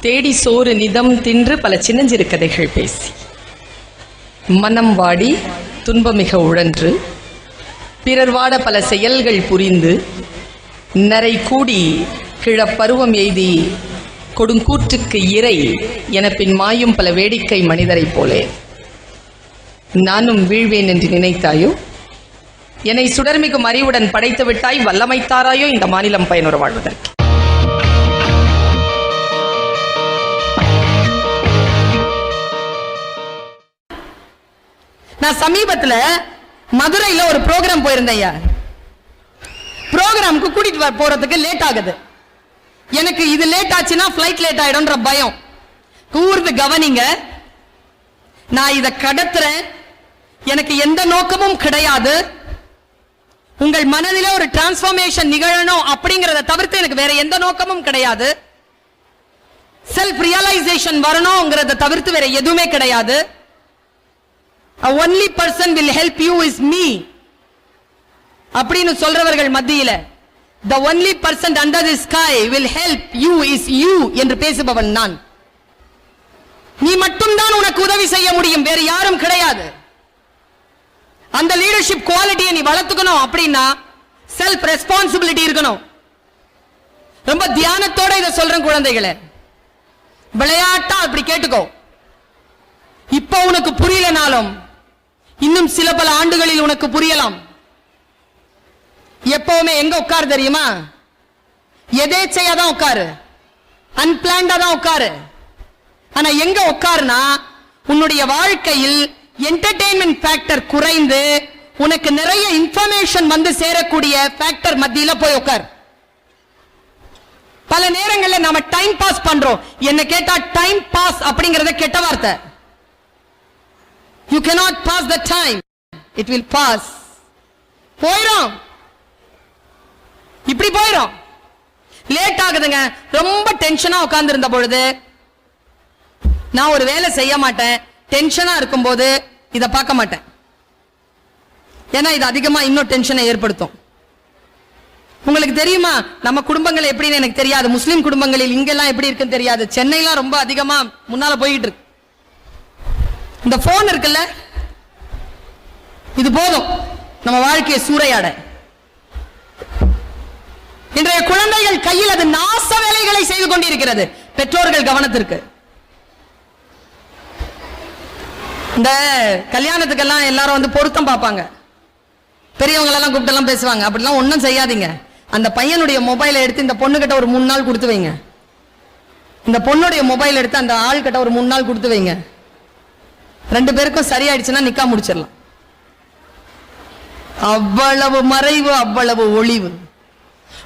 தேடி சோறு நிதம் தின்று பல சின்னஞ்சிறு கதைகள் பேசி மனம் வாடி துன்பமிக உழன்று பிறர் வாட பல செயல்கள் புரிந்து நரை கூடி கிழப்பருவம் எய்தி கொடுங்கூற்றுக்கு இறை என பின் மாயும் பல வேடிக்கை மனிதரைப் போலே நானும் வீழ்வேன் என்று நினைத்தாயோ? என்னை சுடர்மிகும் அறிவுடன் படைத்து விட்டாய், வல்லமைத்தாராயோ இந்த மாநிலம் பயனுற வாழ்வதற்கு. நான் சமீபத்துல மதுரையில ஒரு ப்ரோக்ராம் போயிருந்தேன். ப்ரோக்ராமுக்கு கூட்டிட்டு போறதுக்கு லேட் ஆகுது. எனக்கு இது லேட் ஆச்சுன்னா ஃபிளைட் லேட் ஆயிடும்ன்ற பயம். கூர்ந்து கவனிங்க, நான் இதை கடத்துறேன், எனக்கு எந்த நோக்கமும் கிடையாது. உங்கள் மனதிலே ஒரு டிரான்ஸ்ஃபர்மேஷன் நிகழணும் அப்படிங்கறத தவிர்த்து எனக்கு வேற எந்த நோக்கமும் கிடையாது. செல்ஃப் ரியலைசேஷன் வரணும்ங்கறத தவிர்த்து வேற எதுவுமே கிடையாது. A only person will help you is me அப்படின்னு சொல்றவர்கள் மத்தியில the only person under the sky will help you is you என்று பேசுபவன் நான். நீ மட்டும்தான் உனக்கு உதவி செய்ய முடியும், வேற யாரும் கிடையாது. அந்த லீடர்ஷிப் குவாலிட்டியை நீ வளர்த்துக்கணும் அப்படின்னா செல்ஃப் ரெஸ்பான்சிபிலிட்டி இருக்கணும். ரொம்ப தியானத்தோட இதை சொல்றேன் குழந்தைகளே, விளையாட்டா அப்படி கேட்டுக்கோ. இப்ப உனக்கு புரியலனாலும் இன்னும் சில பல ஆண்டுகளில் உனக்கு புரியலாம். எப்பவுமே எங்க உட்காரு தெரியுமா? எதேச்சையா தான் உட்காரு, அன்பிளான்டா தான் உட்காரு. ஆனா எங்க உட்காருனா உன்னுடைய வாழ்க்கையில் என்டர்டெயின்மெண்ட் ஃபேக்டர் குறைந்து உனக்கு நிறைய இன்ஃபர்மேஷன் வந்து சேரக்கூடிய ஃபேக்டர் மத்தியில போய் உட்கார். பல நேரங்களில் நாம டைம் பாஸ் பண்றோம். என்ன கேட்டா டைம் பாஸ் அப்படிங்கறத கெட்ட வார்த்தை. You cannot pass the time, it will pass. போயிரும், இப்படி போயிரும். லேட் ஆகுதுங்க. ரொம்ப டென்ஷனா உட்கார்ந்து இருந்த பொழுது நான் ஒரு வேலை செய்ய மாட்டேன். டென்ஷனா இருக்கும் போது இதை பார்க்க மாட்டேன். ஏன்னா இது அதிகமா இன்னும் டென்ஷனை ஏற்படுத்தும். உங்களுக்கு தெரியுமா நம்ம குடும்பங்கள் எப்படின்னு எனக்கு தெரியாது. முஸ்லிம் குடும்பங்களில் இங்கெல்லாம் எப்படி இருக்குன்னு தெரியாது. சென்னைலாம் ரொம்ப அதிகமா முன்னால போயிட்டு இருக்கு. இந்த போன் இருக்குல்ல, இது போதும் நம்ம வாழ்க்கையை சூறையாட. இன்றைய குழந்தைகள் கையில் அது நாச வேலைகளை செய்து கொண்டிருக்கிறது. பெற்றோர்கள் கவனத்திற்கு. இந்த கல்யாணத்துக்கெல்லாம் எல்லாரும் வந்து பொருத்தம் பார்ப்பாங்க, பெரியவங்க எல்லாம் கூப்பிட்டு எல்லாம் பேசுவாங்க. அப்படிலாம் ஒன்றும் செய்யாதீங்க. அந்த பையனுடைய மொபைலை எடுத்து இந்த பொண்ணு கிட்ட ஒரு 3 நாள் கொடுத்து வைங்க. இந்த பொண்ணுடைய மொபைல் எடுத்து அந்த ஆள் கிட்ட ஒரு 3 நாள் கொடுத்து வைங்க. 2 பேருக்கும் சரியாயிடுச்சுன்னா நிக்கா முடிச்சிடலாம். அவ்வளவு மறைவு, அவ்வளவு ஒளிவு.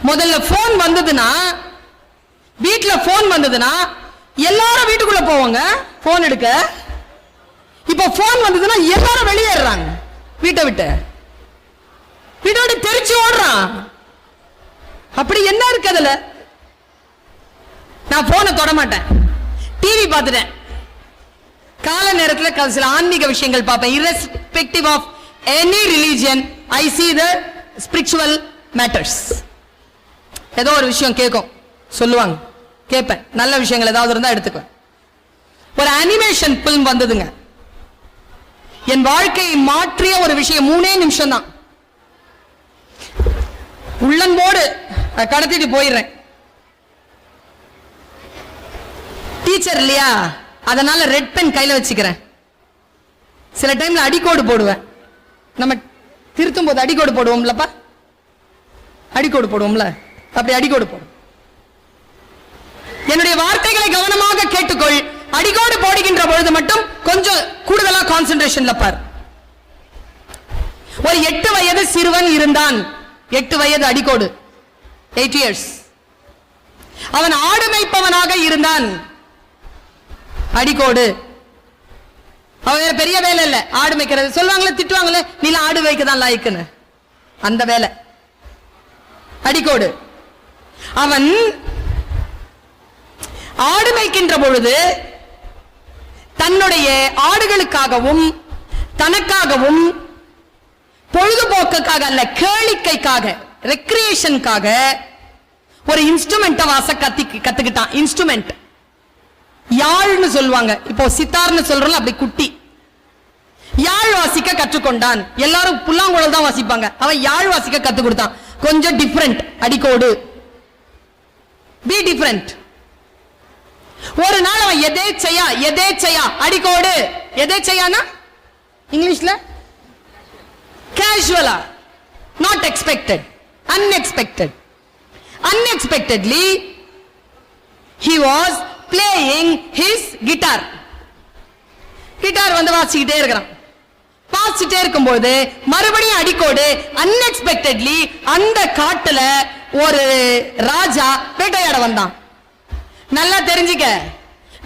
முதல்ல போன் வந்ததுன்னா, வீட்டுல போன் வந்ததுன்னா எல்லாரும் வீட்டுக்குள்ள போவாங்க போன் எடுக்க. இப்ப போன் வந்ததுன்னா எல்லாரும் வெளியேறாங்க வீட்டை விட்டு. வீட்டை விட்டு தெரிச்சு ஓடுறான். அப்படி என்ன இருக்கு அதுல? நான் போனை தொட மாட்டேன், டிவி பார்த்துட்டேன். கால நேரத்தில் சில ஆன்மீக விஷயங்கள் பார்ப்பேன். irrespective of any religion, I see the spiritual matters. ஏதோ ஒரு விஷயம் கேட்கும், சொல்லுவாங்க, கேட்பேன். நல்ல விஷயங்கள் ஏதாவது இருந்தா எடுத்துக்குவேன். ஒரு அனிமேஷன் பிலிம் வந்ததுங்க. என் வாழ்க்கையை மாற்றிய ஒரு விஷயம். 3 நிமிஷம் தான். உள்ளன்போடு கடத்திட்டு போயிடுறேன். டீச்சர் இல்லையா, அதனால ரெட் பென் கையில வச்சுக்கிறேன். சில டைம்ல அடிக்கோடு போடுவேன். நம்ம திருத்தும் போது அடிக்கோடு போடுவோம்லப்பா, அடிக்கோடு போடுவோம்ல, அப்படி அடிக்கோடு போடும். என்னுடைய வார்த்தைகளை கவனமாக கேட்டுக்கொள். அடிக்கோடு போடுகின்ற பொழுது மட்டும் கொஞ்சம் கூடுதலா கான்சென்ட்ரேஷன்ல பார். ஒரு 8 வயது சிறுவன் இருந்தான். 8 வயது அடிக்கோடு, 8 years. அவன் ஆடு மேய்ப்பவனாக இருந்தான். அடிக்கோடு. அவன் பெரிய வேலை இல்ல, ஆடு மேய்க்கிறது. சொல்லுவாங்களே, திட்டுவாங்களே, நீ ஆடு வைக்கதான் லாய்க்குன்னு, அந்த வேலை. அடிக்கோடு. அவன் ஆடு மேய்க்கின்ற பொழுது தன்னுடைய ஆடுகளுக்காகவும் தனக்காகவும் பொழுதுபோக்குக்காக அல்ல, கேளிக்கைக்காக, ரெக்ரியேஷனுக்காக ஒரு இன்ஸ்ட்ருமெண்ட் வாச கத்துக்கிட்டான். இன்ஸ்ட்ருமெண்ட் யாழ்னு சொல்லுவாங்க. இப்போ சித்தார்னு சொல்றோம், அப்படி குட்டி. யாழ் வாசிக்க கற்றுக்கொண்டான். எல்லாரும் புல்லாங்குழல் தான் வாசிப்பாங்க, அவன் யாழ் வாசிக்க கத்து கொடுத்தான். கொஞ்சம் டிஃபரெண்ட், அடிக்கோடு பி டிஃபரெண்ட். ஒரு நாள் அவன் எதேச்சையா அடிக்கோடு, எதேச்சையானா இங்கிலீஷ்ல கேஷுவலா, not expected, unexpectedly he was playing his guitar. Guitar வந்து வாசிக்கிட்டே இருக்கிறான். வாசிட்டே இருக்கும்போது மறுபடியும் அடிக்கோடு, அன்எக்ஸ்பெக்டட்லி அந்த காட்டுல ஒரு ராஜா வேட்டையாட வந்தான். நல்லா தெரிஞ்சுக்க,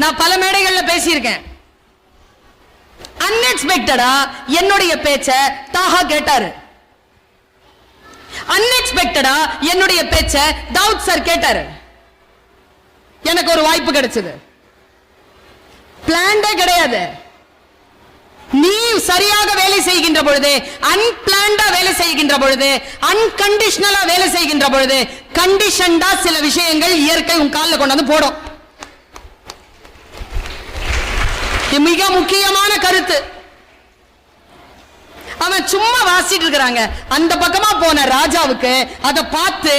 நான் பல மேடைகள்ல பேசியிருக்கேன். அன்எக்ஸ்பெக்டடா என்னுடைய பேச்ச தாஹா கேட்டாரு. அன்எக்ஸ்பெக்டடா என்னுடைய பேச்ச தாவூத் சார் கேட்டாரு. எனக்கு ஒரு வாய்ப்பு கிடைச்சது. பிளான்டே கிடையாது. நீ சரியாக வேலை செய்கின்ற பொழுது, அன்பிளான்டா வேலை செய்கின்ற பொழுது, அன்கண்டிஷனலா வேலை செய்கின்ற பொழுது, கண்டிஷன்டா சில விஷயங்கள் இயற்கை உன் காலில் கொண்டு வந்து போடும். மிக முக்கியமான கருத்து. அவன் சும்மா வாசிட்டு இருக்கிறாங்க. அந்த பக்கமா போன ராஜாவுக்கு அதை பார்த்து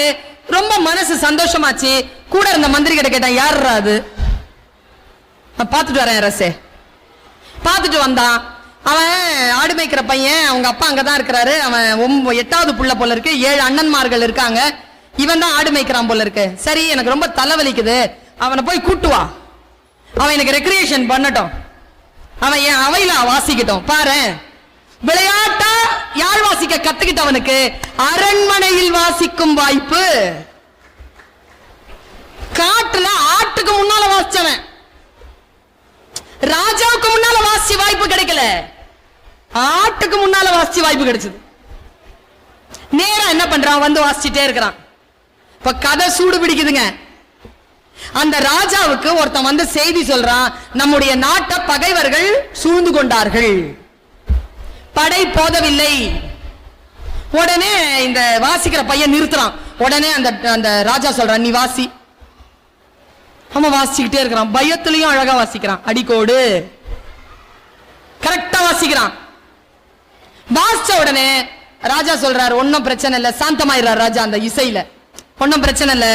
ரொம்ப மனசு சந்தோஷமாச்சு. கூட இருந்த மந்திரி கிட்ட கேட்டான், யார் அது? பார்த்துட்டு வரேன் அரசே. பார்த்துட்டு வந்தான். அவன் ஆடு மேய்க்கிற பையன், அவங்க அப்பா அங்கதான் இருக்கிறாரு. அவன் 8வது புள்ள போல இருக்கு. 7 அண்ணன்மார்கள் இருக்காங்க. இவன் தான் ஆடு மேய்க்கிறான் போல இருக்கு. சரி, எனக்கு ரொம்ப தலைவலிக்குது, அவனை போய் கூட்டு வா, அவன் எனக்கு ரெக்ரியேஷன் பண்ணட்டும், அவன் என் அவையில வாசிக்கட்டும். பாரு, விளையாட்டா யாழ் வாசிக்க கத்துக்கிட்டவனுக்கு அரண்மனையில் வாசிக்கும் வாய்ப்பு. காட்டுல ஆட்டுக்கு முன்னால வாசிச்சவன் ராஜாவுக்கு முன்னால வாசி வாய்ப்பு கிடைக்கல, ஆட்டுக்கு முன்னால வாசி வாய்ப்பு கிடைச்சது. நேரா என்ன பண்றான், வந்து வாசிச்சுட்டே இருக்கிறான். இப்ப கதை சூடு பிடிக்குதுங்க. அந்த ராஜாவுக்கு ஒருத்தன் வந்து செய்தி சொல்றான், நம்முடைய நாட்டை பகைவர்கள் சூழ்ந்து கொண்டார்கள், படை போதவில்லை. உடனே இந்த வாசிக்கிற பையன் நிறுத்துறான். உடனே அந்த ராஜா சொல்றான், நீ வாசி. அவன் வாசிக்கிட்டே இருக்கிறான். பயத்திலையும் அழகா வாசிக்கிறான், அடிக்கோடு கரெக்டா வாசிக்கிறான். வாசிச்ச உடனே ராஜா சொல்றாரு, ஒன்னும் பிரச்சனை இல்ல, சாந்தமாயிடுறார் ராஜா. அந்த இசையில ஒன்னும் பிரச்சனை இல்ல,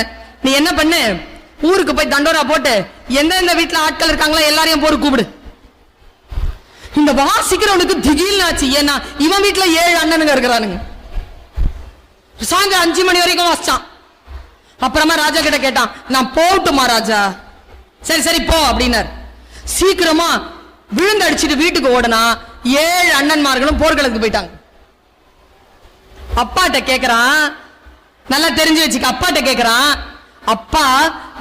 நீ என்ன பண்ணு, ஊருக்கு போய் தண்டோரா போட்டு எந்தெந்த வீட்டுல ஆட்கள் இருக்காங்களோ எல்லாரையும் போட்டு கூப்பிடு. இந்த வாசிக்கிறவனுக்கு திடீர்னு ஆச்சு. ஏன்னா இவன் வீட்டுல 7 அண்ணனுங்க இருக்கிறானுங்க. சாயந்தரம் 5 மணி வரைக்கும் வாசிச்சான். அப்புறமா ராஜா கிட்ட கேட்டான், நான் போட்டுமா ராஜா? சரி சரி போ அப்படின்னார். சீக்கிரமா விழுந்து அடிச்சுட்டு வீட்டுக்கு ஓடனா 7 அண்ணன்மார்களும் போர்க்களத்துக்கு போயிட்டாங்க. அப்பாட்ட கேக்குறான், நல்லா தெரிஞ்சு வச்சுக்க, அப்பாட்ட கேக்குறான், அப்பா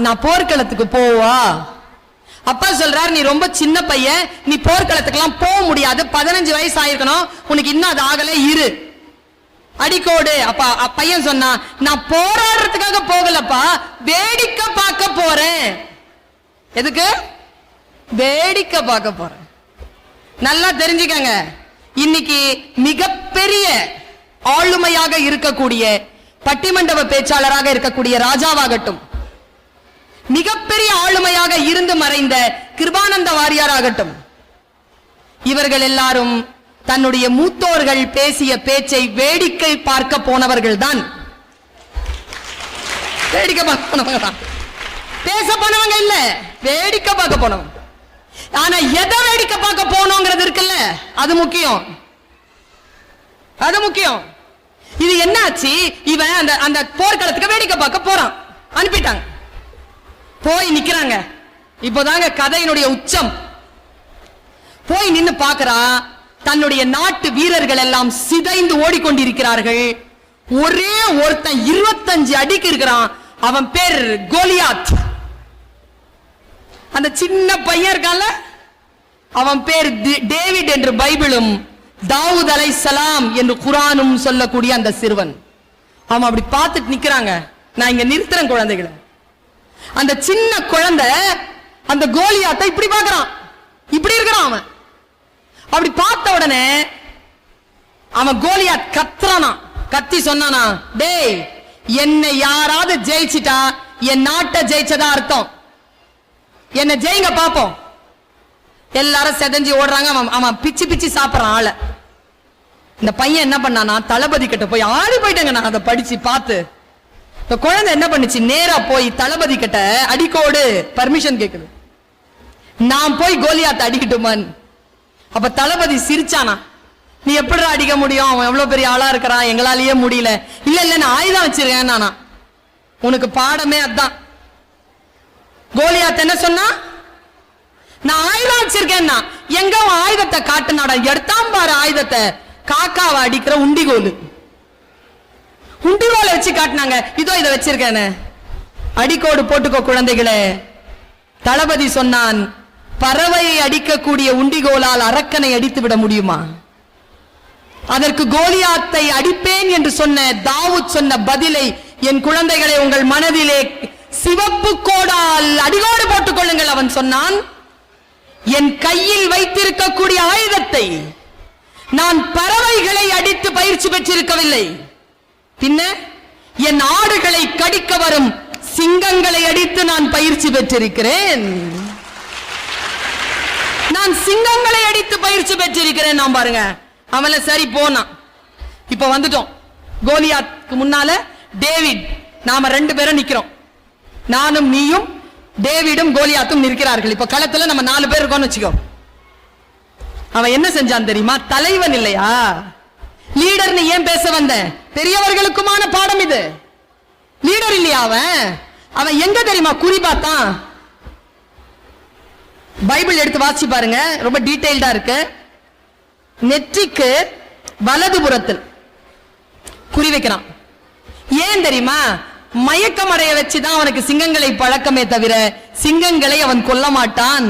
நான் போர்க்களத்துக்கு போவா? அப்பா சொல்றாரு, நீ ரொம்ப சின்ன பையன், நீ போர்க்களத்துக்கெல்லாம் போக முடியாது, 15 வயசு ஆயிருக்கணும், உனக்கு இன்னும் அது ஆகல, இரு, அடிக்கோடு. அப்பா பையன் சொன்னா, நான் போராடுறதுக்காக போகலப்பா, வேடிக்கை பார்க்க போறேன். எதுக்கு? வேடிக்கை பார்க்க போறேன். நல்லா தெரிஞ்சுக்கங்க, இன்னைக்கு மிகப்பெரிய ஆளுமையாக இருக்கக்கூடிய பட்டிமண்டப பேச்சாளராக இருக்கக்கூடிய ராஜாவாகட்டும், மிகப்பெரிய ஆளுமையாக இருந்து மறைந்த கிருபானந்த வாரியார் ஆகட்டும், இவர்கள் எல்லாரும் தன்னுடைய மூத்தோர்கள் பேசிய பேச்சை வேடிக்கை பார்க்க போனவர்கள் தான். வேடிக்கை பார்க்க போனவங்க தான், பேச போனவங்க இல்ல, வேடிக்கை பார்க்க போனவங்க. ஆனா எதை வேடிக்கை பார்க்க போனோங்கிறது இருக்குல்ல, அது முக்கியம், அது முக்கியம். இது என்னாச்சு, இவன் அந்த போர்க்களத்துக்கு வேடிக்கை பார்க்க போறான், அனுப்பிட்டாங்க. போய் நிக்கிறாங்க. இப்போதாங்க கதையினுடைய உச்சம். போய் நின்னு பார்க்கறான், தன்னுடைய நாட்டு வீரர்கள் எல்லாம் சிதைந்து ஓடிக்கொண்டிருக்கிறார்கள். ஒரே ஒருத்தன் 25 அடிக்கு இருக்கிறான். அவன் பேர் கோலியாத். அந்த சின்ன பையன் இருக்கான்ல, அவன் பேர் டேவிட் என்று பைபிளும் தாவூத் அலைஹிஸ்ஸலாம் என்று குர்ஆனும் சொல்லக்கூடிய அந்த சிறுவன். அவன் அப்படி பார்த்துட்டு நிக்கிறாங்க. நான் இங்க நிறுத்துறேன் குழந்தைகளை. அந்த சின்ன குழந்தை அந்த கோலியாத்தை இப்படி பார்க்கறான், இப்படி இருக்கிறான். அவன் அப்படி பார்த்த உடனே அவன் கோலியாத் கத்துறானா, கத்தி சொன்னானா, டேய், என்னை யாராவது ஜெயிச்சிட்டா என் நாட்டை ஜெயிச்சதா அர்த்தம். என்ன ஜெயிங்க பாப்போம். எல்லாரும் செதஞ்சி ஓடுறாங்க. அவன் பிச்சு பிச்சு சாப்பிடறான் ஆள. இந்த பையன் என்ன பண்ணானா, தளபதி கிட்ட போய் ஆடி போயிட்டேங்க. நான் அதை படிச்சு பார்த்து இந்த குழந்தை என்ன பண்ணுச்சு, நேரா போய் தளபதி கிட்ட அடிக்கோடு பர்மிஷன் கேக்குது, நான் போய் கோலியாத்தை அடிக்கட்டுமான். அப்ப தளபதி சிரிச்சானா, நீ எப்படி அடிக்க முடியும், அவன் எவ்வளவு பெரிய ஆளா இருக்கிறான், எங்களாலேயே முடியல. இல்ல இல்ல நான் ஆயுதம் வச்சிருக்கேன் நானா, உனக்கு பாடமே அதான். கோலியாத் என்ன சொன்னா, நான் ஆயுதம் வச்சிருக்கேன்னா. எங்க அவன் ஆயுதத்தை காட்டுனாடா, எடுத்தான் பாரு ஆயுதத்தை, காக்காவை அடிக்கிற உண்டிகோல். உண்டிகோலை வச்சு காட்டினாங்க, இதோ இதை வச்சிருக்கேன்னு. அடிக்கோடு போட்டுக்கோ குழந்தைகளே. தளபதி சொன்னான், பறவையை அடிக்கக்கூடிய உண்டிகோலால் அரக்கனை அடித்து விட முடியுமா? அதற்கு கோலியாத்தை அடிப்பேன் என்று சொன்ன தாவூத் சொன்ன பதிலை என் குழந்தைகளை உங்கள் மனதிலே சிவப்பு கோடால் அடிகோடு போட்டுக் கொள்ளுங்கள். அவன் சொன்னான், என் கையில் வைத்திருக்கக்கூடிய ஆயுதத்தை நான் பறவைகளை அடித்து பயிற்சி பெற்றிருக்கவில்லை, பின்ன என் ஆடுகளை கடிக்க வரும் சிங்கங்களை அடித்து நான் பயிற்சி பெற்றிருக்கிறேன். நான் சிங்கங்களை அடித்து பயிற்சி பெற்றிருக்கிறேன். நான் பாருங்க, அவள சரி போனான். இப்ப வந்துட்டோம் கோலியாத்துக்கு முன்னால. டேவிட், நாம 2 பேரும் நிக்கிறோம். நானும் நீயும் டேவிடும் கோலியாத்தும் நிற்கிறார்கள். இப்ப களத்துல நம்ம 4 பேர் இருக்கோம்னு வச்சுக்கோ. அவன் என்ன செஞ்சான் தெரியுமா? தலைவன் இல்லையா, லீடர். நீ ஏன் பேச வந்த? பெரியவர்களுக்குமான பாடம் இது. லீடர் இல்லையா அவன் எங்க தெரியுமா குறி பார்த்தான்? பைபிள் எடுத்து வாசி பாருங்க, ரொம்ப டீடைல்டா இருக்கு. நெற்றிக்கு வலதுபுறத்தில் குறி வைக்கிறான். ஏன் தெரியுமா? மயக்கம் அடைய வச்சுதான் அவனுக்கு சிங்கங்களை பழக்கமே தவிர சிங்கங்களை அவன் கொல்ல மாட்டான்.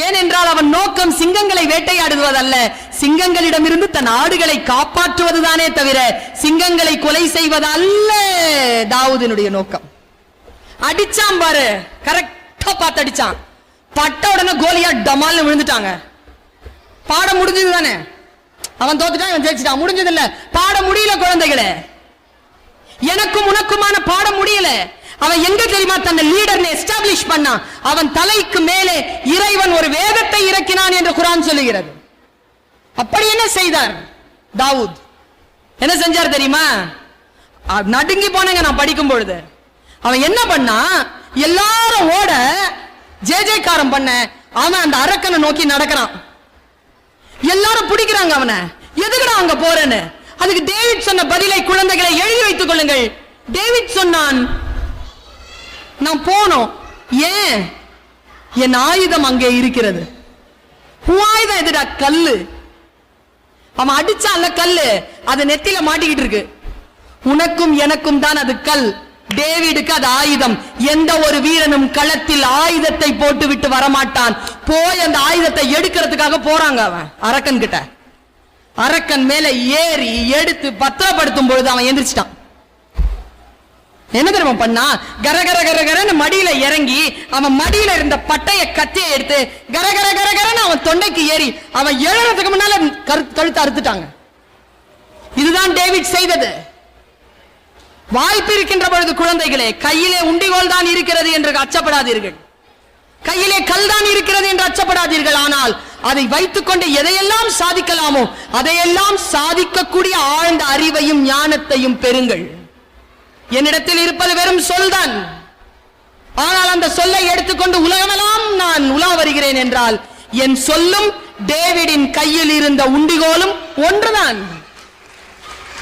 ஏனென்றால் அவன் நோக்கம் சிங்கங்களை வேட்டையாடுவதல்ல, சிங்கங்களிடமிருந்து தன் ஆடுகளை காப்பாற்றுவதுதானே தவிர சிங்கங்களை கொலை செய்வதல்ல தாவூதினுடைய நோக்கம். அடிச்சான் பாரு, கரெக்டா பார்த்து அடிச்சான். பட்ட உடனே கோலியாத் டமால்னு விழுந்துட்டாங்க. பாடம் முடிஞ்சது தானே, அவன் தோத்துட்டான், இவன் ஜெயிச்சிட்டான், முடிஞ்சது இல்ல. பாடம் முடியல குழந்தைகளே, எனக்கும் உனக்குமான பாடம் முடியல. அவன் எங்க தெரியுமா தன்னை லீடர் எஸ்டாப்லிஷ் பண்ணான்? அவன் தலைக்கு மேலே இறைவன் ஒரு வேதத்தை இறக்கினான் என்று குர்ஆன் சொல்லுகிறது. அப்படி என்ன செய்தார் தாவூத்? என்ன செஞ்சார் தெரியுமா? நடுங்கி போனேங்க நான் படிக்கும் பொழுது. அவன் என்ன பண்ணா, எல்லாரும் ஓட ஜெயஜெயக்காரம் பண்ண, அவன் அந்த அரக்கனை நோக்கி நடக்கிறான். எல்லாரும் பிடிக்கிறாங்க அவனை. எதுக்குடா அங்க போறேன்னு. அதுக்கு டேவிட் சொன்ன பதிலை குழந்தைகளை எழுதி வைத்துக் கொள்ளுங்கள். டேவிட் சொன்னான், நான் போனோம், ஏன்? என் ஆயுதம் அங்கே இருக்கிறது. உன் ஆயுதம் எதுடா? கல்லு. அவன் அடிச்சான்ல கல்லு, அது நெத்தில மாட்டிக்கிட்டு இருக்கு. உனக்கும் எனக்கும் தான் அது கல், டேவிடுக்கு அது ஆயுதம். எந்த ஒரு வீரனும் களத்தில் ஆயுதத்தை போட்டு விட்டு வரமாட்டான். போய் அந்த ஆயுதத்தை எடுக்கிறதுக்காக போறாங்க அவன் அரக்கன் கிட்ட. அரக்கன் மேல ஏறி எடுத்து பத்திரப்படுத்தும் பொழுது அவன் எந்திரிச்சிட்டான். என்ன தெரியுமா பண்ணா? கரகர கரகரன்னு மடியில இறங்கி அவன் மடியில இருந்த பட்டைய கத்தியை எடுத்து கரகர கரகரன்னு அவன் தொண்டைக்கு ஏறி அவன் எழுறதுக்கு முன்னால கழுத்து அறுத்துட்டாங்க. இதுதான் டேவிட் செய்தது. வாய்ப்பு இருக்கின்ற பொழுது குழந்தைகளே, கையிலே உண்டிகோல் தான் இருக்கிறது என்று அச்சப்படாதீர்கள், கையிலே கல் தான் இருக்கிறது என்று அச்சப்படாதீர்கள். ஆனால் அதை வைத்துக் கொண்டு எதையெல்லாம் சாதிக்கலாமோ அதையெல்லாம் சாதிக்கக்கூடிய ஆழ்ந்த அறிவையும் ஞானத்தையும் பெறுங்கள். என்னிடத்தில் இருப்பது வெறும் சொல்தான். ஆனால் அந்த சொல்லை எடுத்துக்கொண்டு உலகமெல்லாம் நான் உலா வருகிறேன் என்றால் என் சொல்லும் டேவிடின் கையில் இருந்த உண்டிகோலும் ஒன்றுதான்.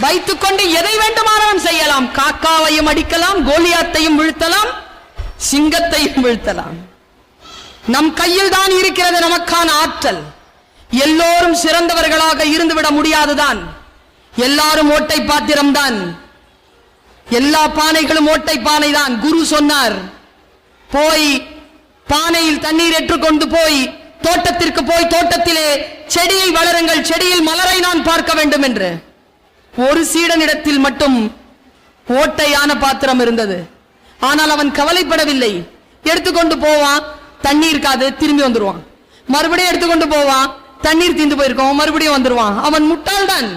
வைத்துக்கொண்டு எதை வேண்டுமானாலும் செய்யலாம். காக்காவையும் அடிக்கலாம், கோலியாத்தையும் வீழ்த்தலாம், சிங்கத்தையும் வீழ்த்தலாம். நம் கையில் தான் இருக்கிறது நமக்கான ஆற்றல். எல்லோரும் சிறந்தவர்களாக இருந்துவிட முடியாதுதான். எல்லாரும் ஓட்டை பாத்திரம் தான். எல்லா பானைகளும் ஓட்டை பானை தான். குரு சொன்னார், போய் பானையில் தண்ணீர் ஏற்றுக்கொண்டு போய் தோட்டத்திற்கு போய் தோட்டத்திலே செடியை வளருங்கள், செடியில் மலரை நான் பார்க்க வேண்டும் என்று. ஒரு சீடனிடத்தில் மட்டும் ஓட்டையான பாத்திரம் இருந்தது. ஆனால் அவன் கவலைப்படவில்லை. எடுத்துக்கொண்டு போவான், தண்ணீர் இருக்காது, திரும்பி வந்துருவான். மறுபடியும் எடுத்துக்கொண்டு போவான், தண்ணீர் தீந்து போயிருக்கோம், மறுபடியும் வந்துருவான். அவன் முட்டாள்தான்.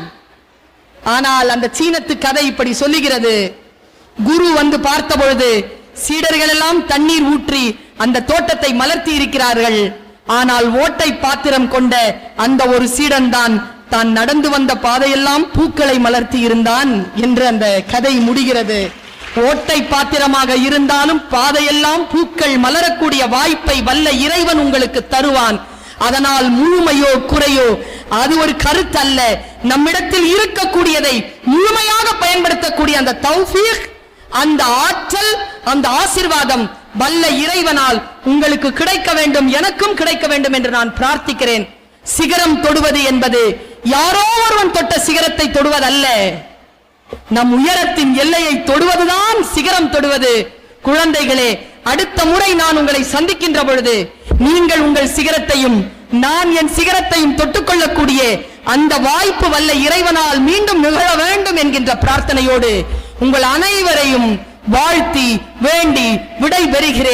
ஆனால் அந்த சீனத்து கதை இப்படி சொல்லுகிறது. குரு வந்து பார்த்த பொழுது சீடர்கள் எல்லாம் தண்ணீர் ஊற்றி அந்த தோட்டத்தை மலர்த்தி இருக்கிறார்கள். ஆனால் ஓட்டை பாத்திரம் கொண்ட அந்த ஒரு சீடன் தான் நடந்து வந்த பாதையெல்லாம் பூக்களை மலர்த்தி இருந்தான் என்று அந்த கதை முடிகிறது. ஓட்டை பாத்திரமாக இருந்தாலும் பாதையெல்லாம் பூக்கள் மலரக்கூடிய வாய்ப்பை வல்ல இறைவன் உங்களுக்கு தருவான். அதனால் முழுமையோ குறையோ அது ஒரு கருத்து அல்ல. நம்மிடத்தில் இருக்கக்கூடியதை முழுமையாக பயன்படுத்தக்கூடிய அந்த தௌஃபீக், அந்த ஆற்றல், அந்த ஆசீர்வாதம் வல்ல இறைவனால் உங்களுக்கு கிடைக்க வேண்டும், எனக்கும் கிடைக்க வேண்டும் என்று நான் பிரார்த்திக்கிறேன். சிகரம் தொடுவது என்பது யாரோ ஒருவன் தொட்ட சிகரத்தை தொடுவதல்ல, நம் உயரத்தின் எல்லையை தொடுவதுதான் சிகரம் தொடுவது. குழந்தைகளே, அடுத்த முறை நான் உங்களை சந்திக்கின்ற பொழுது நீங்கள் உங்கள் சிகரத்தையும் நான் என் சிகரத்தையும் தொட்டுக்கொள்ளக்கூடிய அந்த வாய்ப்பு வல்ல இறைவனால் மீண்டும் நிகழ வேண்டும் என்கின்ற பிரார்த்தனையோடு உங்கள் அனைவரையும் வாழ்த்தி வேண்டி விடை பெறுகிறேன்.